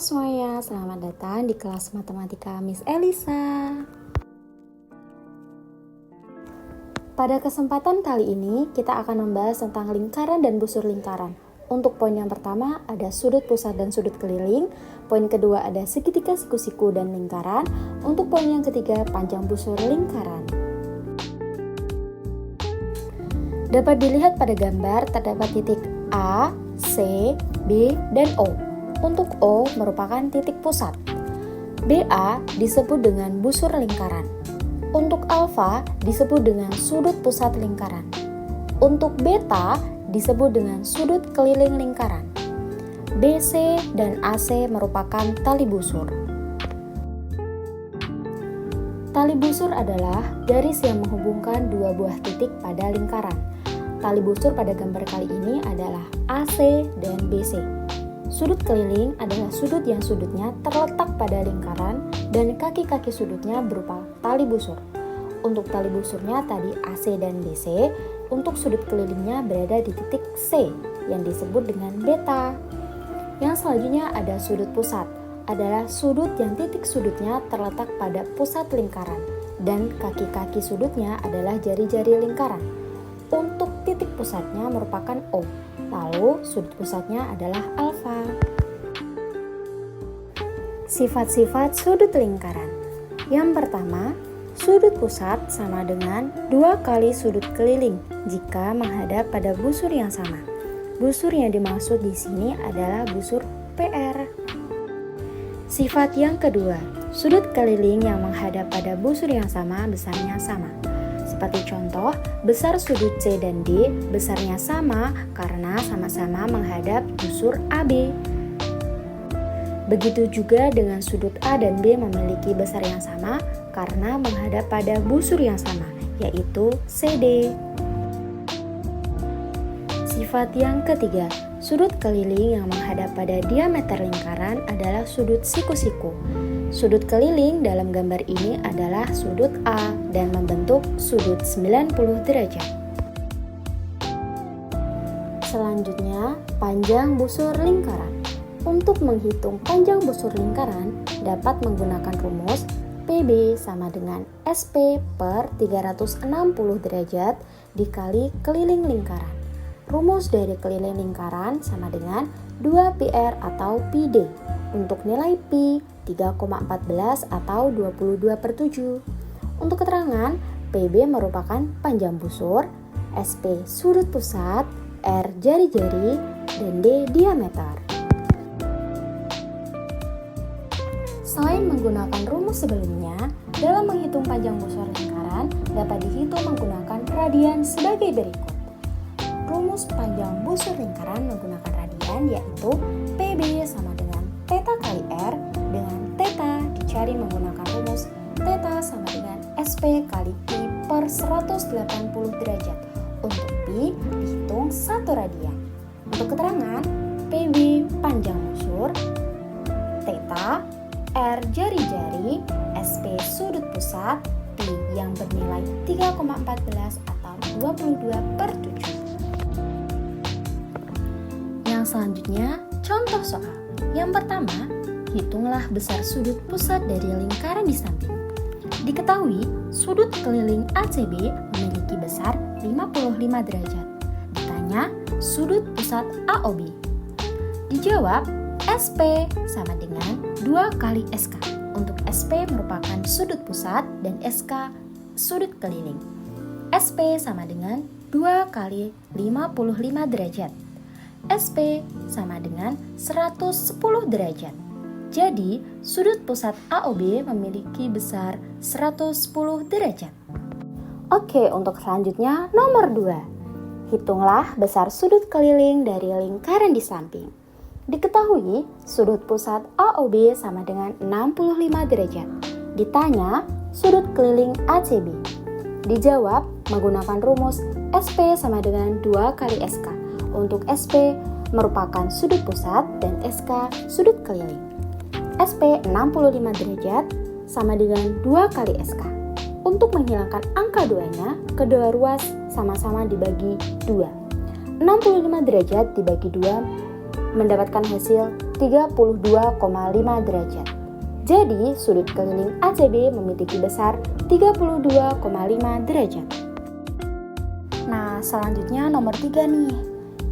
semuanya, selamat datang di kelas Matematika Miss Elisa. Pada kesempatan kali ini, kita akan membahas tentang lingkaran dan busur lingkaran. Untuk poin yang pertama, ada sudut pusat dan sudut keliling. Poin kedua, ada segitiga, siku-siku, dan lingkaran. Untuk poin yang ketiga, panjang busur lingkaran. Dapat dilihat pada gambar, terdapat titik A, C, B, dan O. Untuk O merupakan titik pusat. BA disebut dengan busur lingkaran. Untuk alfa disebut dengan sudut pusat lingkaran. Untuk beta disebut dengan sudut keliling lingkaran. BC dan AC merupakan tali busur. Tali busur adalah garis yang menghubungkan dua buah titik pada lingkaran. Tali busur pada gambar kali ini adalah AC dan BC. Sudut keliling adalah sudut yang sudutnya terletak pada lingkaran dan kaki-kaki sudutnya berupa tali busur. Untuk tali busurnya tadi AC dan BC, untuk sudut kelilingnya berada di titik C yang disebut dengan beta. Yang selanjutnya ada sudut pusat, adalah sudut yang titik sudutnya terletak pada pusat lingkaran dan kaki-kaki sudutnya adalah jari-jari lingkaran. Untuk titik pusatnya merupakan O. Lalu sudut pusatnya adalah alfa. Sifat-sifat sudut lingkaran. Yang pertama, sudut pusat sama dengan 2 kali sudut keliling jika menghadap pada busur yang sama. Busur yang dimaksud di sini adalah busur PR. Sifat yang kedua, sudut keliling yang menghadap pada busur yang sama besarnya sama. Seperti contoh, besar sudut C dan D besarnya sama karena sama-sama menghadap busur AB. Begitu juga dengan sudut A dan B memiliki besar yang sama karena menghadap pada busur yang sama, yaitu CD. Sifat yang ketiga, sudut keliling yang menghadap pada diameter lingkaran adalah sudut siku-siku. Sudut keliling dalam gambar ini adalah sudut A dan membentuk sudut 90 derajat. Selanjutnya, panjang busur lingkaran. Untuk menghitung panjang busur lingkaran, dapat menggunakan rumus PB sama dengan SP per 360 derajat dikali keliling lingkaran. Rumus dari keliling lingkaran sama dengan 2PR atau PD. Untuk nilai Pi 3,14 atau 22/7. Untuk keterangan, PB merupakan panjang busur, SP sudut pusat, R jari-jari, dan D diameter. Selain menggunakan rumus sebelumnya, dalam menghitung panjang busur lingkaran dapat dihitung menggunakan radian sebagai berikut. Rumus panjang busur lingkaran menggunakan radian yaitu PB sama dengan theta kali R dengan theta dicari menggunakan rumus theta sama dengan SP kali Pi per 180 derajat. Untuk Pi dihitung 1 radian. Untuk keterangan, PB panjang busur, theta, R jari-jari, SP sudut pusat, Pi yang bernilai 3,14 atau 22/7. Yang selanjutnya, contoh soal. Yang pertama, hitunglah besar sudut pusat dari lingkaran di samping. Diketahui, sudut keliling ACB memiliki besar 55 derajat. Ditanya, sudut pusat AOB. Dijawab, SP sama dengan 2 kali SK. Untuk SP merupakan sudut pusat dan SK sudut keliling. SP sama dengan 2 kali 55 derajat. SP sama dengan 110 derajat. Jadi, sudut pusat AOB memiliki besar 110 derajat. Oke, untuk selanjutnya nomor 2. Hitunglah besar sudut keliling dari lingkaran di samping. Diketahui, sudut pusat AOB sama dengan 65 derajat. Ditanya, sudut keliling ACB. Dijawab menggunakan rumus SP sama dengan 2 kali SK. Untuk SP merupakan sudut pusat dan SK sudut keliling. SP 65 derajat sama dengan 2 kali SK. Untuk menghilangkan angka 2-nya, kedua ruas sama-sama dibagi 2. 65 derajat dibagi 2 mendapatkan hasil 32,5 derajat. Jadi, sudut keliling ACB memiliki besar 32,5 derajat. Nah, selanjutnya nomor 3 nih.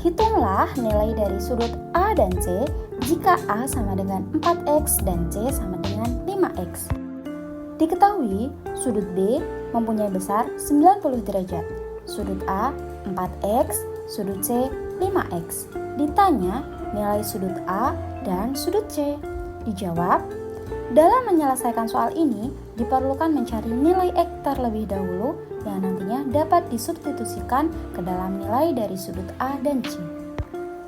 Hitunglah nilai dari sudut A dan C jika A sama dengan 4X dan C sama dengan 5X. Diketahui, sudut B mempunyai besar 90 derajat. Sudut A 4X, sudut C 5X. Ditanya nilai sudut A dan sudut C. Dijawab, dalam menyelesaikan soal ini diperlukan mencari nilai X terlebih dahulu yang nantinya dapat disubstitusikan ke dalam nilai dari sudut A dan C.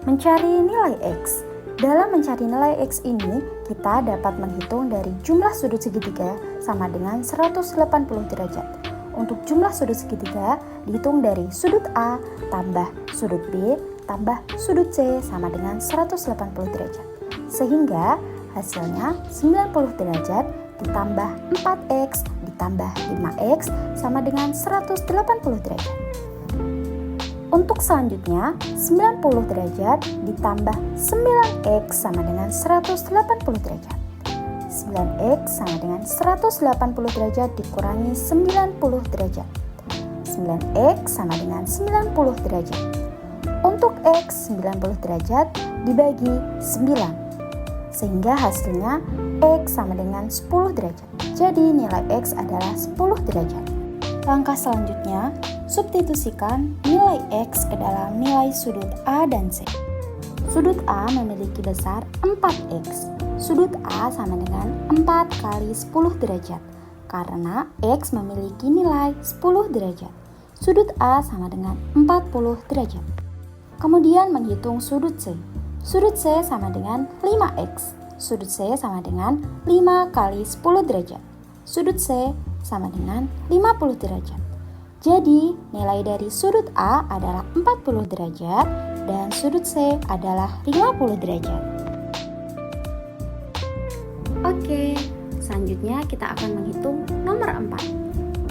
Mencari nilai X. Dalam mencari nilai X ini, kita dapat menghitung dari jumlah sudut segitiga sama dengan 180 derajat. Untuk jumlah sudut segitiga dihitung dari sudut A tambah sudut B tambah sudut C sama dengan 180 derajat. Sehingga hasilnya 90 derajat ditambah 4X ditambah 5X sama dengan 180 derajat. Untuk selanjutnya, 90 derajat ditambah 9X sama dengan 180 derajat. 9X sama dengan 180 derajat dikurangi 90 derajat. 9X sama dengan 90 derajat. Untuk X 90 derajat dibagi 9. Sehingga hasilnya X sama dengan 10 derajat. Jadi nilai X adalah 10 derajat. Langkah selanjutnya, substitusikan nilai X ke dalam nilai sudut A dan C. Sudut A memiliki besar 4X. Sudut A sama dengan 4 kali 10 derajat. Karena X memiliki nilai 10 derajat. Sudut A sama dengan 40 derajat. Kemudian menghitung sudut C. Sudut C sama dengan 5X. Sudut C sama dengan 5 kali 10 derajat. Sudut C sama dengan 50 derajat. Jadi, nilai dari sudut A adalah 40 derajat dan sudut C adalah 50 derajat. Oke, selanjutnya kita akan menghitung nomor 4.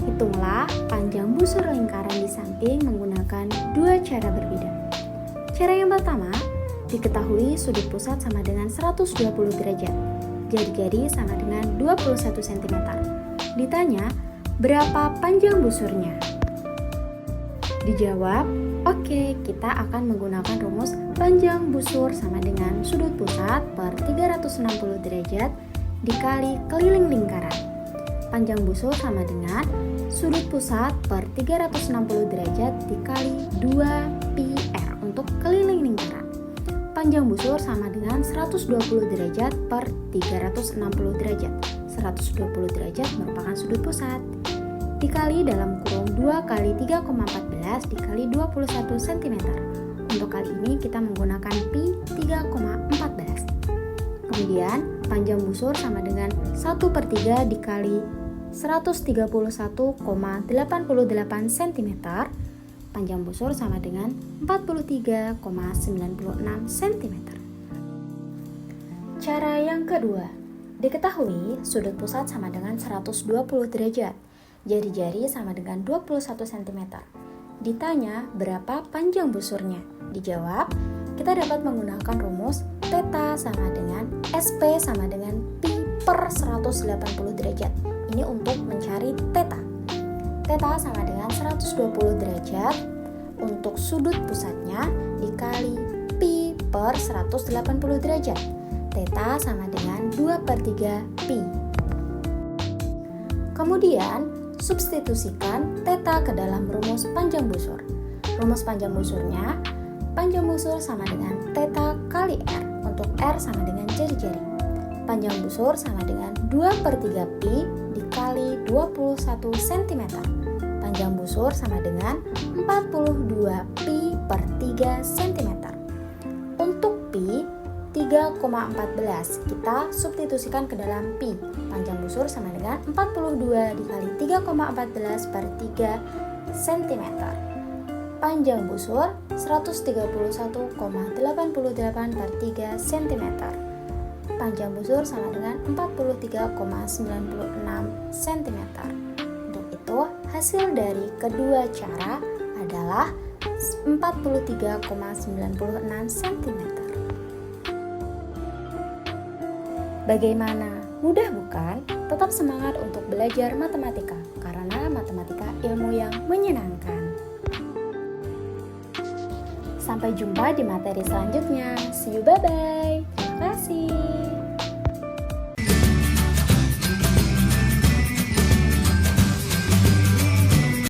Hitunglah panjang busur lingkaran di samping menggunakan dua cara berbeda. Cara yang pertama, diketahui sudut pusat sama dengan 120 derajat. Jari-jari sama dengan 21 cm. Ditanya, berapa panjang busurnya? Dijawab, oke, kita akan menggunakan rumus panjang busur sama dengan sudut pusat per 360 derajat dikali keliling lingkaran. Panjang busur sama dengan sudut pusat per 360 derajat dikali 2πr untuk keliling lingkaran. Panjang busur sama dengan 120 derajat per 360 derajat. 120 derajat merupakan sudut pusat. Dikali dalam kurung 2 kali 3,14 dikali 21 cm. Untuk kali ini kita menggunakan pi 3,14. Kemudian panjang busur sama dengan 1/3 dikali 131,88 cm. Panjang busur sama dengan 43,96 cm. Cara yang kedua, diketahui sudut pusat sama dengan 120 derajat. Jari-jari sama dengan 21 cm. Ditanya berapa panjang busurnya? Dijawab, kita dapat menggunakan rumus theta sama dengan SP sama dengan pi per 180 derajat. Ini untuk mencari theta. Theta sama dengan 120 derajat untuk sudut pusatnya dikali pi per 180 derajat. Theta sama dengan 2/3 pi. Kemudian, substitusikan theta ke dalam rumus panjang busur. Rumus panjang busurnya, panjang busur sama dengan theta kali R, untuk R sama dengan jari-jari. Panjang busur sama dengan 2/3 pi dikali 21 cm. Panjang busur sama dengan 42 pi per 3 cm. Untuk pi 3,14 kita substitusikan ke dalam pi. Panjang busur sama dengan 42 dikali 3,14 per 3 cm. Panjang busur 131,88 per 3 cm. Panjang busur sama dengan 43,96 cm. Untuk itu, hasil dari kedua cara adalah 43,96 cm. Bagaimana? Mudah bukan? Tetap semangat untuk belajar matematika, karena matematika ilmu yang menyenangkan. Sampai jumpa di materi selanjutnya. See you, bye-bye. Terima kasih.